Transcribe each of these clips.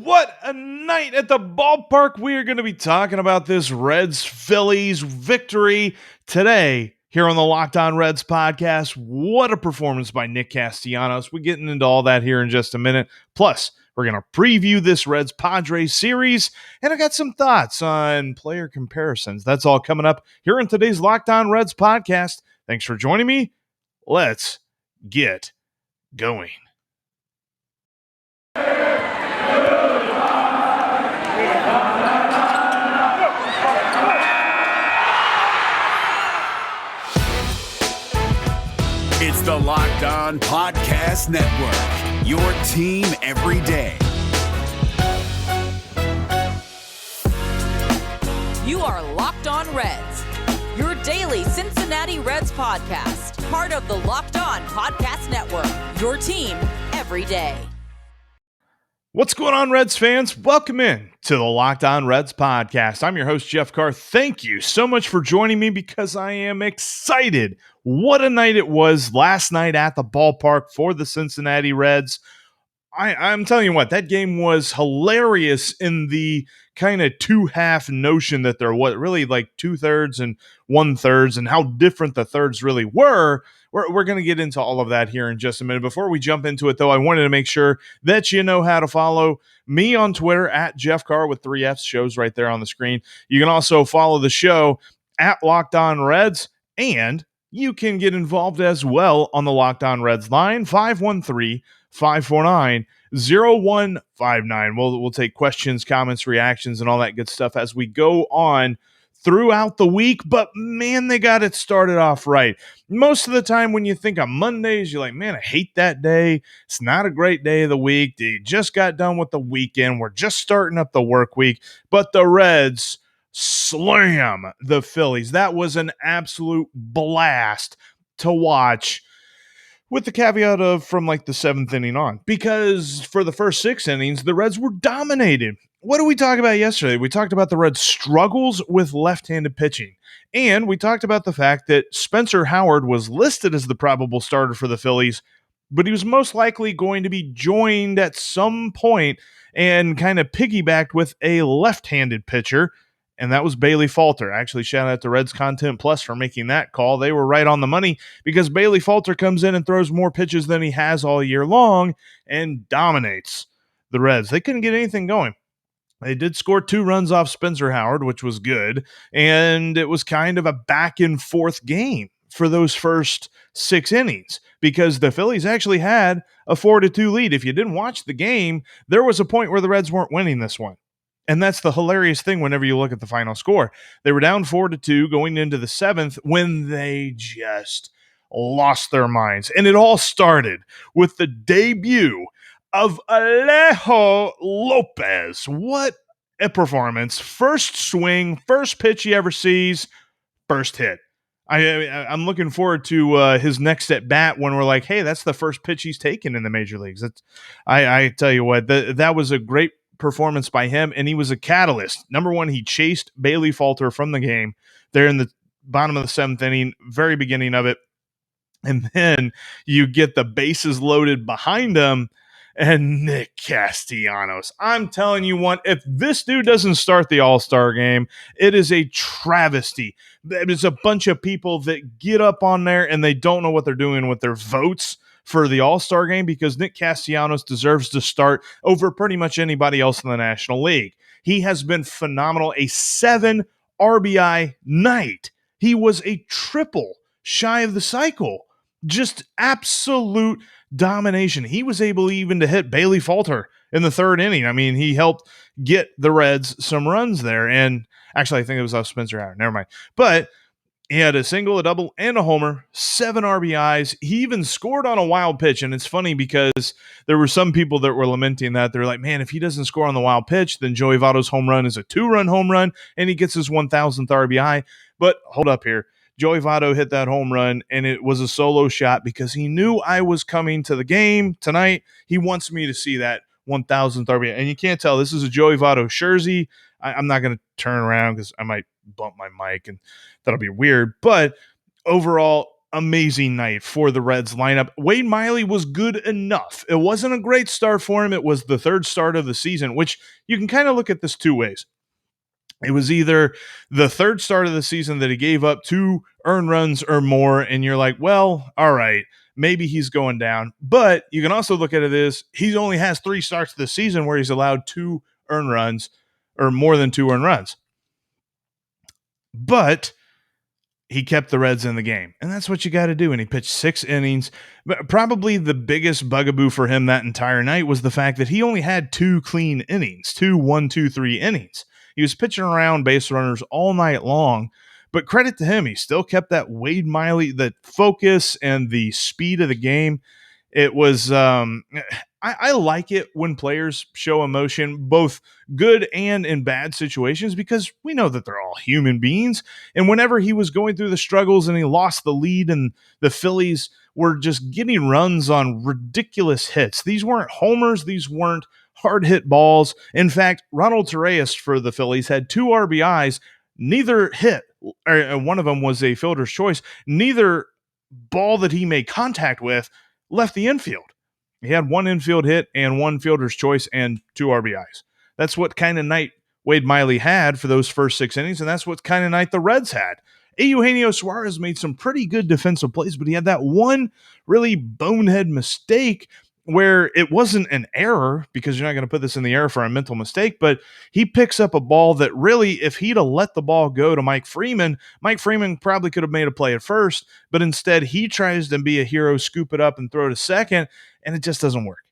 What a night at the ballpark. We are going to be talking about this Reds Phillies victory today here on the Locked On Reds podcast. What a performance by Nick Castellanos. We're getting into all that here in just a minute. Plus, we're going to preview this Reds Padres series, and I got some thoughts on player comparisons. That's all coming up here in today's Locked On Reds podcast. Thanks for joining me. Let's get going. It's the Locked On Podcast Network, your team every day. You are Locked On Reds, your daily Cincinnati Reds podcast, part of the Locked On Podcast Network, your team every day. What's going on, Reds fans? Welcome in to the Locked On Reds podcast. I'm your host, Jeff Carr. Thank you so much for joining me because I am excited. What a night it was last night at the ballpark for the Cincinnati Reds. I'm telling you what, that game was hilarious in the kind of two-half notion that there was really like two-thirds and one-thirds and how different the thirds really were. We're going to get into all of that here in just a minute. Before we jump into it, though, I wanted to make sure that you know how to follow me on Twitter at Jeff Carr with 3 Fs, shows right there on the screen. You can also follow the show at Locked On Reds, and you can get involved as well on the Locked On Reds line, 513-549-0159. We'll take questions, comments, reactions, and all that good stuff as we go on throughout the week, but man, they got it started off right. Most of the time when you think of Mondays, you're like, man, I hate that day. It's not a great day of the week. They just got done with the weekend. We're just starting up the work week, but the Reds slam the Phillies. That was an absolute blast to watch, with the caveat of from like the 7th inning on, because for the first 6 innings, the Reds were dominated. What did we talk about yesterday? We talked about the Reds' struggles with left-handed pitching, and we talked about the fact that Spencer Howard was listed as the probable starter for the Phillies, but he was most likely going to be joined at some point and kind of piggybacked with a left-handed pitcher, and that was Bailey Falter. Actually, shout out to Reds Content Plus for making that call. They were right on the money because Bailey Falter comes in and throws more pitches than he has all year long and dominates the Reds. They couldn't get anything going. They did score 2 runs off Spencer Howard, which was good, and it was kind of a back-and-forth game for those first 6 innings because the Phillies actually had a 4-2 lead. If you didn't watch the game, there was a point where the Reds weren't winning this one. And that's the hilarious thing whenever you look at the final score. They were down 4-2 going into the 7th when they just lost their minds. And it all started with the debut of Alejo Lopez. What a performance. First swing, first pitch he ever sees, first hit. I'm looking forward to his next at bat when we're like, hey, that's the first pitch he's taken in the major leagues. I tell you what, that was a great performance by him, and he was a catalyst. Number one, he chased Bailey Falter from the game there in the bottom of the 7th inning, very beginning of it, and then you get the bases loaded behind him, and Nick Castellanos. I'm telling you what, if this dude doesn't start the All-Star game, it is a travesty. There's a bunch of people that get up on there and they don't know what they're doing with their votes for the All-Star game because Nick Castellanos deserves to start over pretty much anybody else in the National League. He has been phenomenal. A 7 RBI night. He was a triple shy of the cycle. Just absolute domination. He was able even to hit Bailey Falter in the 3rd inning. I mean, he helped get the Reds some runs there. And actually, I think it was off Spencer Howard. Never mind. But he had a single, a double, and a homer, 7 RBIs. He even scored on a wild pitch. And it's funny because there were some people that were lamenting that. They're like, man, if he doesn't score on the wild pitch, then Joey Votto's home run is a 2-run home run, and he gets his 1,000th RBI. But hold up here. Joey Votto hit that home run, and it was a solo shot because he knew I was coming to the game tonight. He wants me to see that 1,000th RBI. And you can't tell. This is a Joey Votto jersey. I'm not going to turn around because I might bump my mic, and that'll be weird. But overall, amazing night for the Reds lineup. Wade Miley was good enough. It wasn't a great start for him. It was the third start of the season, which you can kind of look at this two ways. It was either the third start of the season that he gave up 2 earned runs or more, and you're like, well, all right, maybe he's going down. But you can also look at it as he only has 3 starts this season where he's allowed 2 earned runs or more than 2 earned runs. But he kept the Reds in the game, and that's what you got to do. And he pitched 6 innings. But probably the biggest bugaboo for him that entire night was the fact that he only had 2 clean innings, 2 1-2-3 innings. He was pitching around base runners all night long, but credit to him, he still kept that Wade Miley, the focus and the speed of the game. It was I like it when players show emotion, both good and in bad situations, because we know that they're all human beings. And whenever he was going through the struggles and he lost the lead and the Phillies were just getting runs on ridiculous hits, these weren't homers, these weren't hard hit balls. In fact, Ronald Torreyes for the Phillies had 2 RBIs, neither hit, or one of them was a fielder's choice. Neither ball that he made contact with left the infield. He had 1 infield hit and 1 fielder's choice and 2 RBIs. That's what kind of night Wade Miley had for those first 6 innings, and that's what kind of night the Reds had. Eugenio Suarez made some pretty good defensive plays, but he had that one really bonehead mistake where it wasn't an error, because you're not going to put this in the air for a mental mistake, but he picks up a ball that really, if he'd have let the ball go to Mike Freeman probably could have made a play at first, but instead he tries to be a hero, scoop it up and throw to second, and it just doesn't work.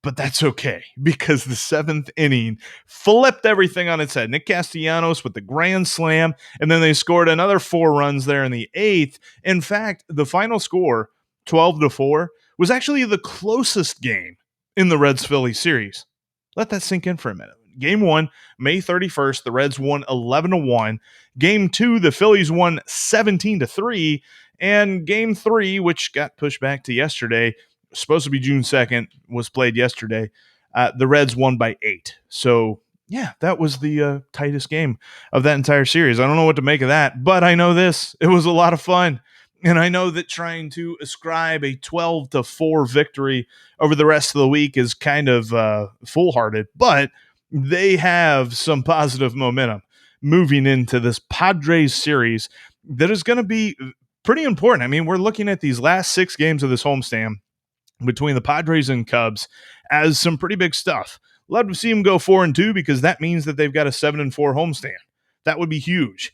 But that's okay, because the 7th inning flipped everything on its head. Nick Castellanos with the grand slam, and then they scored another 4 runs there in the 8th. In fact, the final score, 12-4, was actually the closest game in the Reds-Phillies series. Let that sink in for a minute. Game 1, May 31st, the Reds won 11-1. Game 2, the Phillies won 17-3. And Game 3, which got pushed back to yesterday, supposed to be June 2nd, was played yesterday. The Reds won by 8. So, yeah, that was the tightest game of that entire series. I don't know what to make of that, but I know this. It was a lot of fun. And I know that trying to ascribe a 12-4 victory over the rest of the week is kind of foolhardy, but they have some positive momentum moving into this Padres series that is going to be pretty important. I mean, we're looking at these last 6 games of this homestand between the Padres and Cubs as some pretty big stuff. Love to see them go 4-2, because that means that they've got a 7-4 homestand. That would be huge.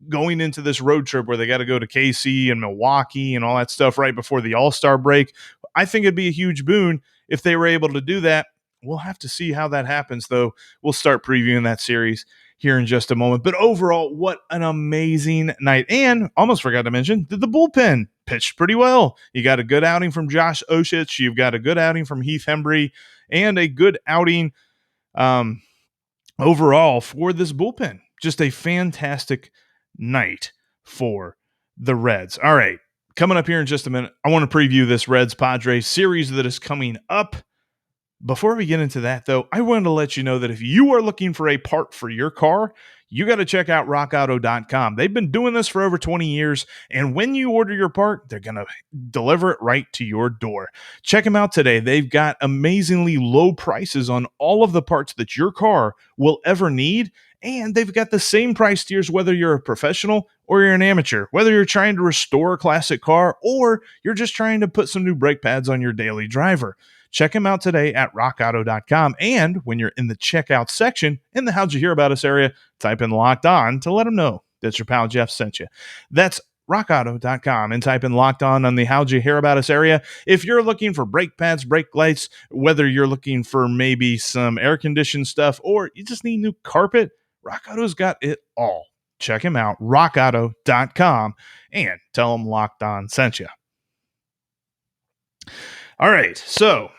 Going into this road trip where they got to go to KC and Milwaukee and all that stuff right before the All-Star break, I think it'd be a huge boon if they were able to do that. We'll have to see how that happens, though. We'll start previewing that series here in just a moment. But overall, what an amazing night. And almost forgot to mention that the bullpen pitched pretty well. You got a good outing from Josh Oshich. You've got a good outing from Heath Hembree, and a good outing overall for this bullpen. Just a fantastic night for the Reds. All right, coming up here in just a minute, I want to preview this Reds-Padres series that is coming up. Before we get into that, though, I wanted to let you know that if you are looking for a part for your car, you got to check out rockauto.com. They've been doing this for over 20 years, and when you order your part, they're going to deliver it right to your door. Check them out today. They've got amazingly low prices on all of the parts that your car will ever need, and they've got the same price tiers whether you're a professional or you're an amateur, whether you're trying to restore a classic car or you're just trying to put some new brake pads on your daily driver. Check them out today at rockauto.com. And when you're in the checkout section in the How'd You Hear About Us area, type in Locked On to let them know that your pal Jeff sent you. That's rockauto.com, and type in Locked On the How'd You Hear About Us area. If you're looking for brake pads, brake lights, whether you're looking for maybe some air conditioned stuff or you just need new carpet, Rock Auto's got it all. Check him out, rockauto.com, and tell him Locked On sent you. All right, so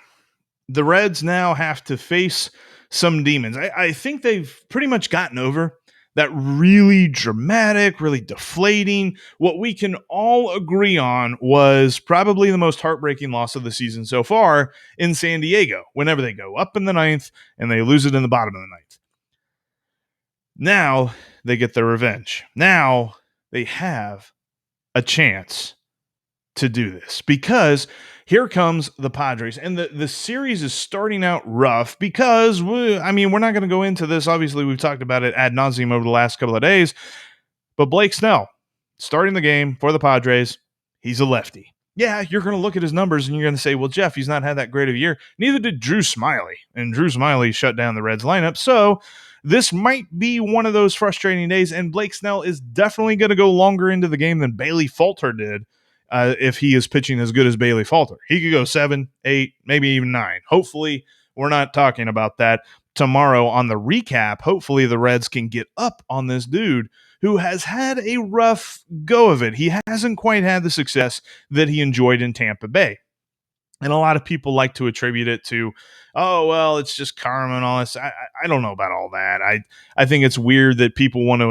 the Reds now have to face some demons. I think they've pretty much gotten over that really dramatic, really deflating, what we can all agree on was probably the most heartbreaking loss of the season so far in San Diego, whenever they go up in the 9th and they lose it in the bottom of the 9th. Now they get their revenge. Now they have a chance to do this, because here comes the Padres, and the series is starting out rough because, we're not going to go into this. Obviously, we've talked about it ad nauseum over the last couple of days, but Blake Snell starting the game for the Padres, he's a lefty. Yeah, you're going to look at his numbers and you're going to say, well, Jeff, he's not had that great of a year. Neither did Drew Smyly, and Drew Smyly shut down the Reds lineup. So this might be one of those frustrating days, and Blake Snell is definitely going to go longer into the game than Bailey Falter did if he is pitching as good as Bailey Falter. He could go 7, 8, maybe even 9. Hopefully, we're not talking about that tomorrow on the recap. Hopefully, the Reds can get up on this dude who has had a rough go of it. He hasn't quite had the success that he enjoyed in Tampa Bay. And a lot of people like to attribute it to, oh, well, it's just karma and all this. I don't know about all that. I think it's weird that people want to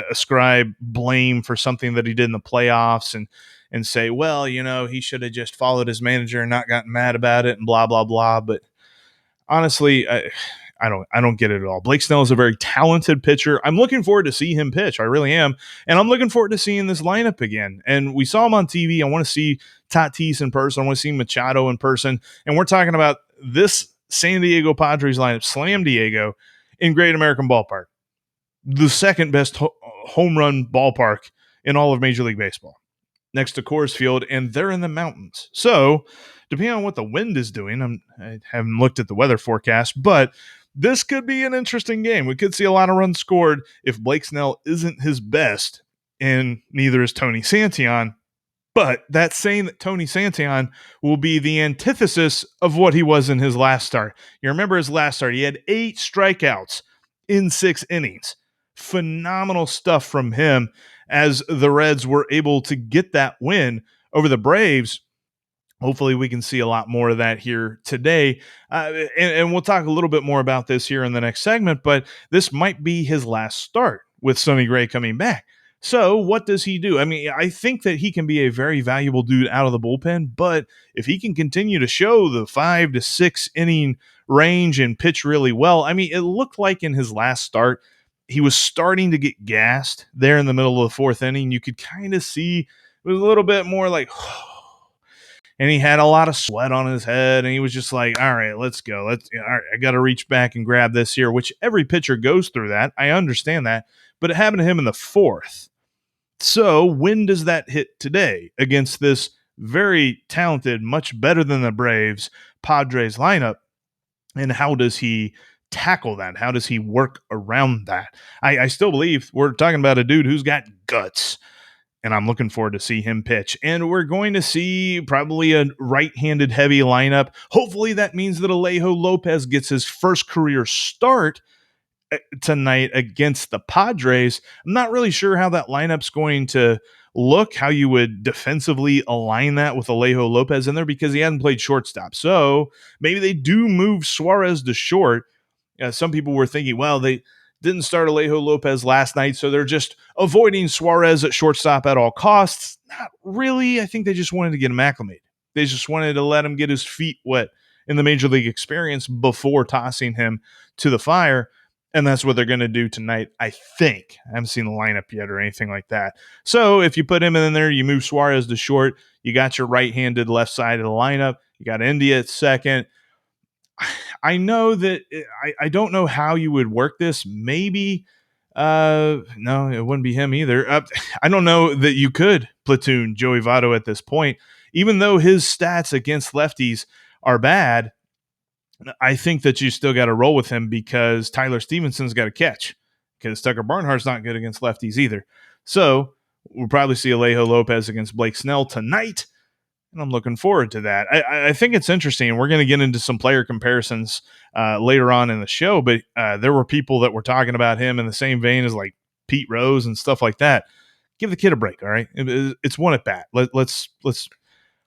ascribe blame for something that he did in the playoffs and say, well, he should have just followed his manager and not gotten mad about it and blah, blah, blah. But honestly, I don't get it at all. Blake Snell is a very talented pitcher. I'm looking forward to see him pitch. I really am. And I'm looking forward to seeing this lineup again. And we saw him on TV. I want to see Tatis in person. I want to see Machado in person. And we're talking about this San Diego Padres lineup, Slam Diego, in Great American Ballpark, the second best home run ballpark in all of Major League Baseball, next to Coors Field, and they're in the mountains. So depending on what the wind is doing, I haven't looked at the weather forecast, but this could be an interesting game. We could see a lot of runs scored if Blake Snell isn't his best, and neither is Tony Santillan. But that's saying that Tony Santillan will be the antithesis of what he was in his last start. You remember his last start. He had 8 strikeouts in 6 innings. Phenomenal stuff from him as the Reds were able to get that win over the Braves. Hopefully we can see a lot more of that here today. And we'll talk a little bit more about this here in the next segment, but this might be his last start with Sonny Gray coming back. So what does he do? I think that he can be a very valuable dude out of the bullpen, but if he can continue to show the 5 to 6 inning range and pitch really well, it looked like in his last start, he was starting to get gassed there in the middle of the 4th inning. You could kind of see it was a little bit more like, and he had a lot of sweat on his head, and he was just like, all right, let's go. All right, I got to reach back and grab this here, which every pitcher goes through that. I understand that, but it happened to him in the 4th. So when does that hit today against this very talented, much better than the Braves Padres lineup? And how does he tackle that? How does he work around that? I still believe we're talking about a dude who's got guts, and I'm looking forward to see him pitch. And we're going to see probably a right-handed heavy lineup. Hopefully that means that Alejo Lopez gets his first career start tonight against the Padres. I'm not really sure how that lineup's going to look, how you would defensively align that with Alejo Lopez in there, because he hasn't played shortstop. So maybe they do move Suarez to short. Some people were thinking, well, they didn't start Alejo Lopez last night, so they're just avoiding Suarez at shortstop at all costs. Not really. I think they just wanted to get him acclimated. They just wanted to let him get his feet wet in the major league experience before tossing him to the fire. And that's what they're going to do tonight, I think. I haven't seen the lineup yet or anything like that. So if you put him in there, you move Suarez to short, you got your right-handed left side of the lineup, you got India at second. I know that I don't know how you would work this. Maybe, no, it wouldn't be him either. I don't know that you could platoon Joey Votto at this point. Even though his stats against lefties are bad, I think that you still got to roll with him because Tyler Stevenson's got to catch, because Tucker Barnhart's not good against lefties either. So we'll probably see Alejo Lopez against Blake Snell tonight, and I'm looking forward to that. I think it's interesting. We're going to get into some player comparisons later on in the show, but there were people that were talking about him in the same vein as like Pete Rose and stuff like that. Give the kid a break, all right? It's one at bat. Let's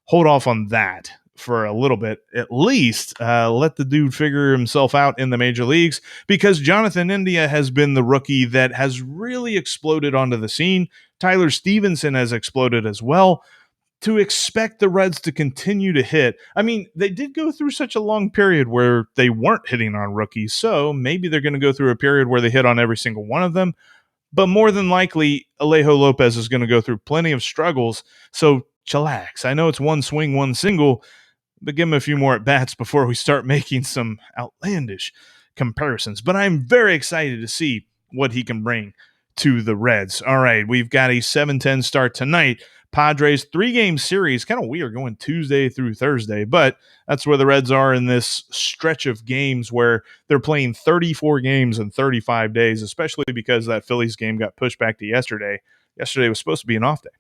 hold off on that for a little bit, at least. Let the dude figure himself out in the major leagues, because Jonathan India has been the rookie that has really exploded onto the scene. Tyler Stevenson has exploded as well. To expect the Reds to continue to hit, they did go through such a long period where they weren't hitting on rookies, so maybe they're going to go through a period where they hit on every single one of them. But more than likely, Alejo Lopez is going to go through plenty of struggles. So chillax. I know it's one swing, one single, but give him a few more at bats before we start making some outlandish comparisons. But I'm very excited to see what he can bring to the Reds. All right, we've got a 7:10 start tonight. Padres 3-game series. Kind of weird going Tuesday through Thursday, but that's where the Reds are in this stretch of games where they're playing 34 games in 35 days, especially because that Phillies game got pushed back to yesterday. Yesterday was supposed to be an off day.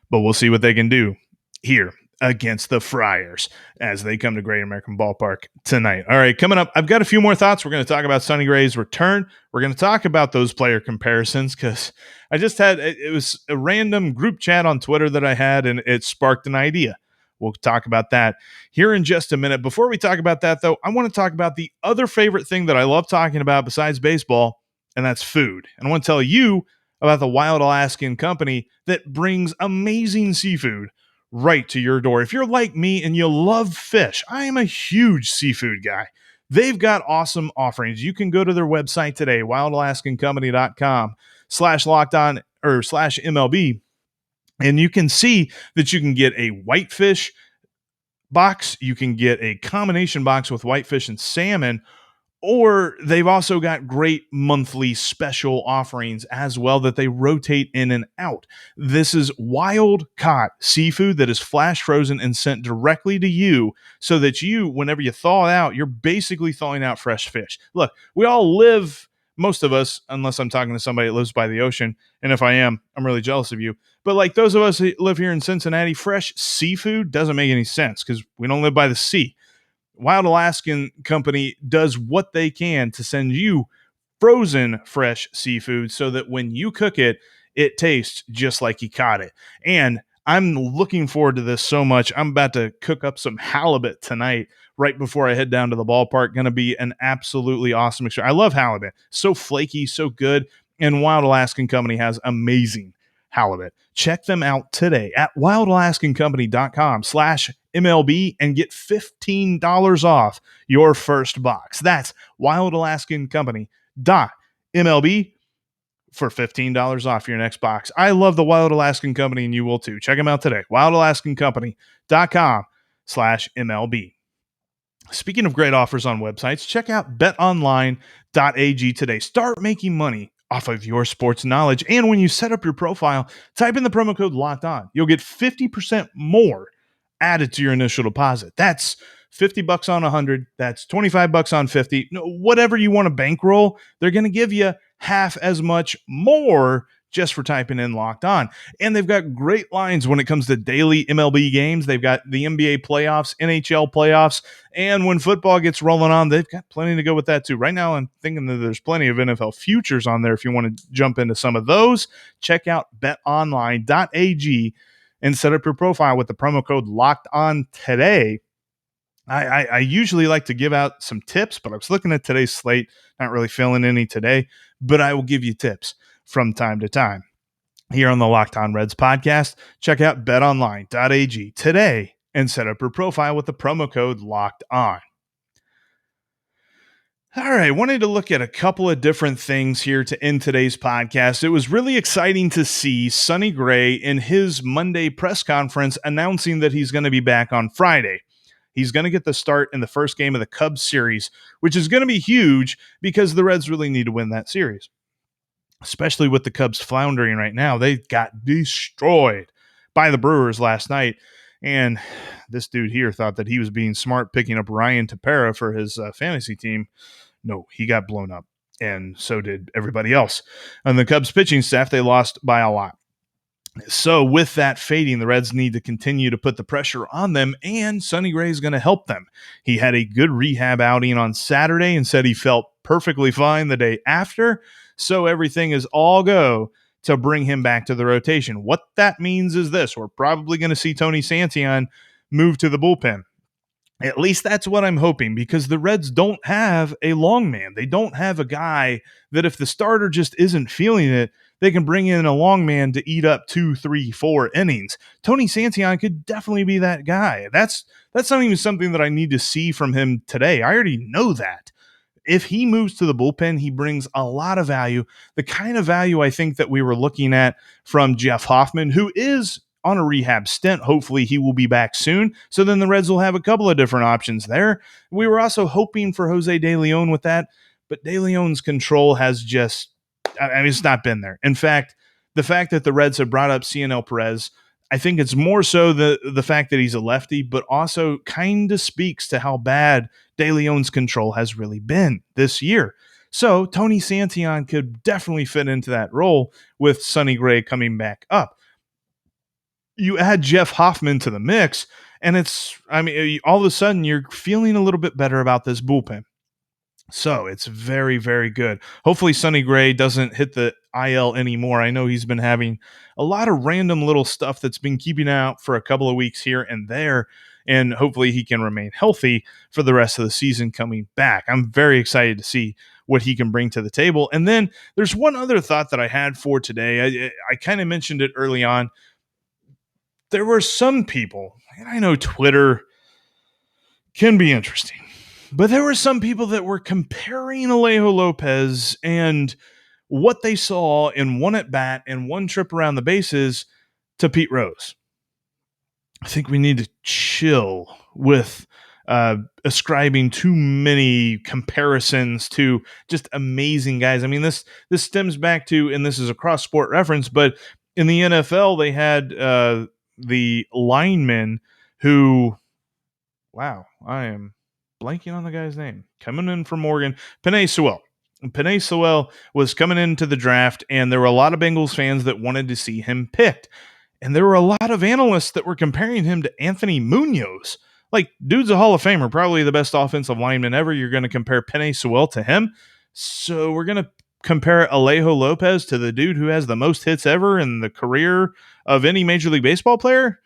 But we'll see what they can do here against the Friars as they come to Great American Ballpark tonight. All right, coming up, I've got a few more thoughts. We're going to talk about Sonny Gray's return. We're going to talk about those player comparisons because I just had, it was a random group chat on Twitter that I had, and it sparked an idea. We'll talk about that here in just a minute. Before we talk about that, though, I want to talk about the other favorite thing that I love talking about besides baseball, and that's food. And I want to tell you about the Wild Alaskan Company that brings amazing seafood right to your door. If you're like me and you love fish, I am a huge seafood guy. They've got awesome offerings. You can go to their website today, wildalaskancompany.com/locked-on or /MLB, and you can see that you can get a whitefish box. You can get a combination box with whitefish and salmon, or they've also got great monthly special offerings as well that they rotate in and out. This is wild caught seafood that is flash frozen and sent directly to you so that you, whenever you thaw it out, you're basically thawing out fresh fish. Look, we all live, most of us, unless I'm talking to somebody that lives by the ocean, and if I am, I'm really jealous of you. But like those of us that live here in Cincinnati, fresh seafood doesn't make any sense because we don't live by the sea. Wild Alaskan Company does what they can to send you frozen fresh seafood so that when you cook it, it tastes just like you caught it. And I'm looking forward to this so much. I'm about to cook up some halibut tonight right before I head down to the ballpark. Going to be an absolutely awesome experience. I love halibut. So flaky, so good. And Wild Alaskan Company has amazing halibut. Check them out today at wildalaskancompany.com/MLB and get $15 off your first box. That's wildalaskancompany.MLB for $15 off your next box. I love the Wild Alaskan Company, and you will too. Check them out today. wildalaskancompany.com/MLB. Speaking of great offers on websites, check out betonline.ag today. Start making money off of your sports knowledge. And when you set up your profile, type in the promo code Locked On. You'll get 50% more added to your initial deposit. That's $50 on 100. That's $25 on 50. Whatever you want to bankroll, they're going to give you half as much more just for typing in Locked On. And they've got great lines when it comes to daily MLB games. They've got the NBA playoffs, NHL playoffs, and when football gets rolling on, they've got plenty to go with that too. Right now, I'm thinking that there's plenty of NFL futures on there if you want to jump into some of those. Check out betonline.ag and set up your profile with the promo code Locked On today. I usually like to give out some tips, but I was looking at today's slate, not really feeling any today, but I will give you tips from time to time here on the Locked On Reds podcast. Check out betonline.ag today and set up your profile with the promo code Locked On. All right, wanted to look at a couple of different things here to end today's podcast. It was really exciting to see Sonny Gray in his Monday press conference announcing that he's going to be back on Friday. He's going to get the start in the first game of the Cubs series, which is going to be huge because the Reds really need to win that series, especially with the Cubs floundering right now. They got destroyed by the Brewers last night, and this dude here thought that he was being smart picking up Ryan Tepera for his fantasy team. No, he got blown up, and so did everybody else. On the Cubs pitching staff, they lost by a lot. So with that fading, the Reds need to continue to put the pressure on them, and Sonny Gray is going to help them. He had a good rehab outing on Saturday and said he felt perfectly fine the day after, so everything is all go to bring him back to the rotation. What that means is this: we're probably going to see Tony Santillan move to the bullpen. At least that's what I'm hoping, because the Reds don't have a long man. They don't have a guy that if the starter just isn't feeling it, they can bring in a long man to eat up 2, 3, 4 innings. Tony Santillan could definitely be that guy. That's not even something that I need to see from him today. I already know that. If he moves to the bullpen, he brings a lot of value, the kind of value I think that we were looking at from Jeff Hoffman, who is on a rehab stint. Hopefully he will be back soon. So then the Reds will have a couple of different options there. We were also hoping for Jose De Leon with that, but De Leon's control has just, it's not been there. In fact, the fact that the Reds have brought up Cianel Perez, I think it's more so the fact that he's a lefty, but also kind of speaks to how bad De Leon's control has really been this year. So Tony Santillan could definitely fit into that role with Sonny Gray coming back up. You add Jeff Hoffman to the mix, and all of a sudden you're feeling a little bit better about this bullpen. So it's very, very good. Hopefully Sonny Gray doesn't hit the IL anymore. I know he's been having a lot of random little stuff that's been keeping out for a couple of weeks here and there, and hopefully he can remain healthy for the rest of the season coming back. I'm very excited to see what he can bring to the table. And then there's one other thought that I had for today. I kind of mentioned it early on. There were some people, and I know Twitter can be interesting, but there were some people that were comparing Alejo Lopez and what they saw in one at bat and one trip around the bases to Pete Rose. I think we need to chill with ascribing too many comparisons to just amazing guys. I mean, this stems back to, and this is a cross-sport reference, but in the NFL, they had the linemen who, wow, I am blanking on the guy's name, coming in from Oregon, Penei Sewell. Penei Sewell was coming into the draft, and there were a lot of Bengals fans that wanted to see him picked. And there were a lot of analysts that were comparing him to Anthony Munoz. Like, dude's a Hall of Famer, probably the best offensive lineman ever. You're going to compare Penei Sewell to him. So we're going to compare Alejo Lopez to the dude who has the most hits ever in the career of any Major League Baseball player?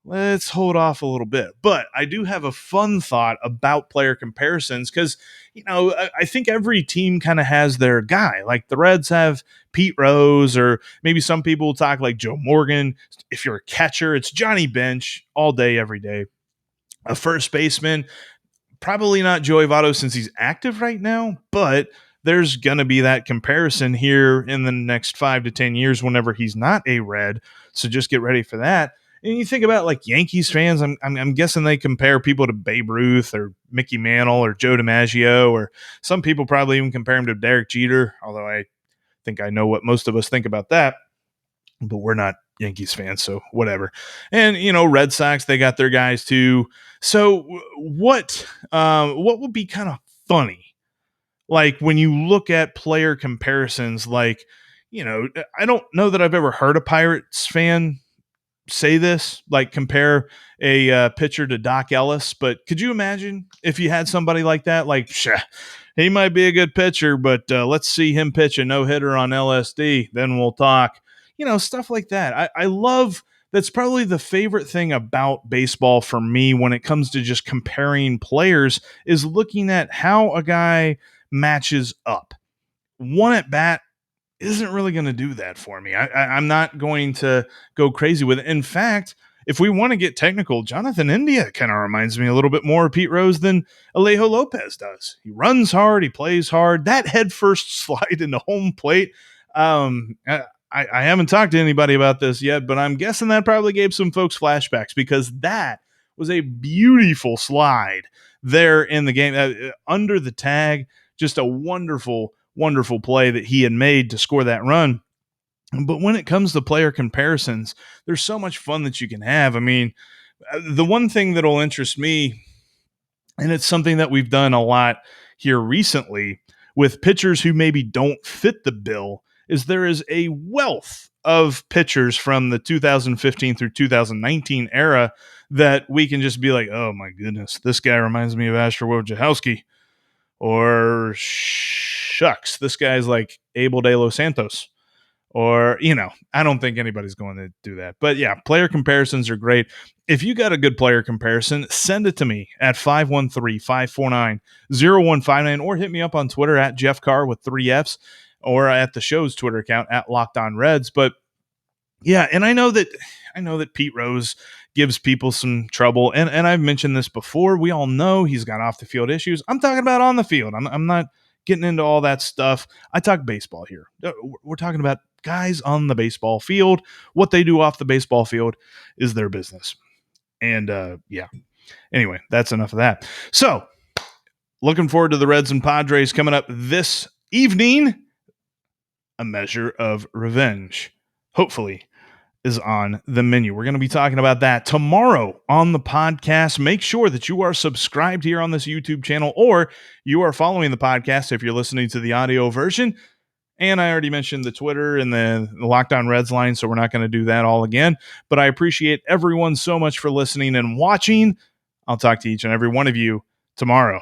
Let's hold off a little bit. But I do have a fun thought about player comparisons because, I think every team kind of has their guy. Like the Reds have Pete Rose, or maybe some people will talk like Joe Morgan. If you're a catcher, it's Johnny Bench all day, every day. A first baseman, probably not Joey Votto since he's active right now, but there's going to be that comparison here in the next 5 to 10 years whenever he's not a Red. So just get ready for that. And you think about like Yankees fans, I'm guessing they compare people to Babe Ruth or Mickey Mantle or Joe DiMaggio, or some people probably even compare him to Derek Jeter, although I think I know what most of us think about that, but we're not Yankees fans, so whatever. And, Red Sox, they got their guys too. So what would be kind of funny, like when you look at player comparisons, like, I don't know that I've ever heard a Pirates fan say this, like compare a pitcher to Doc Ellis, but could you imagine if you had somebody like that? Like, he might be a good pitcher, but let's see him pitch a no-hitter on LSD, then we'll talk. Stuff like that. I love, that's probably the favorite thing about baseball for me when it comes to just comparing players, is looking at how a guy matches up. One at bat isn't really going to do that for me. I'm not going to go crazy with it. In fact, if we want to get technical, Jonathan India kind of reminds me a little bit more of Pete Rose than Alejo Lopez does. He runs hard. He plays hard. That headfirst slide into home plate. I haven't talked to anybody about this yet, but I'm guessing that probably gave some folks flashbacks, because that was a beautiful slide there in the game under the tag. Just a wonderful play that he had made to score that run. But when it comes to player comparisons, there's so much fun that you can have. I mean, the one thing that'll interest me, and it's something that we've done a lot here recently with pitchers who maybe don't fit the bill, is there is a wealth of pitchers from the 2015 through 2019 era that we can just be like, oh my goodness, this guy reminds me of Asher Wojciechowski. Or shucks, this guy's like Abel De Los Santos. Or, I don't think anybody's going to do that. But yeah, player comparisons are great. If you got a good player comparison, send it to me at 513-549-0159, or hit me up on Twitter at Jeff Carr with 3 Fs, or at the show's Twitter account at Locked On Reds. But yeah, and I know that Pete Rose gives people some trouble, and I've mentioned this before. We all know he's got off the field issues. I'm talking about on the field. I'm not getting into all that stuff. I talk baseball here. We're talking about guys on the baseball field. What they do off the baseball field is their business. And anyway, that's enough of that. So looking forward to the Reds and Padres coming up this evening. A measure of revenge, hopefully, is on the menu. We're going to be talking about that tomorrow on the podcast. Make sure that you are subscribed here on this YouTube channel, or you are following the podcast if you're listening to the audio version. And I already mentioned the Twitter and the Locked On Reds line, so we're not going to do that all again. But I appreciate everyone so much for listening and watching. I'll talk to each and every one of you tomorrow.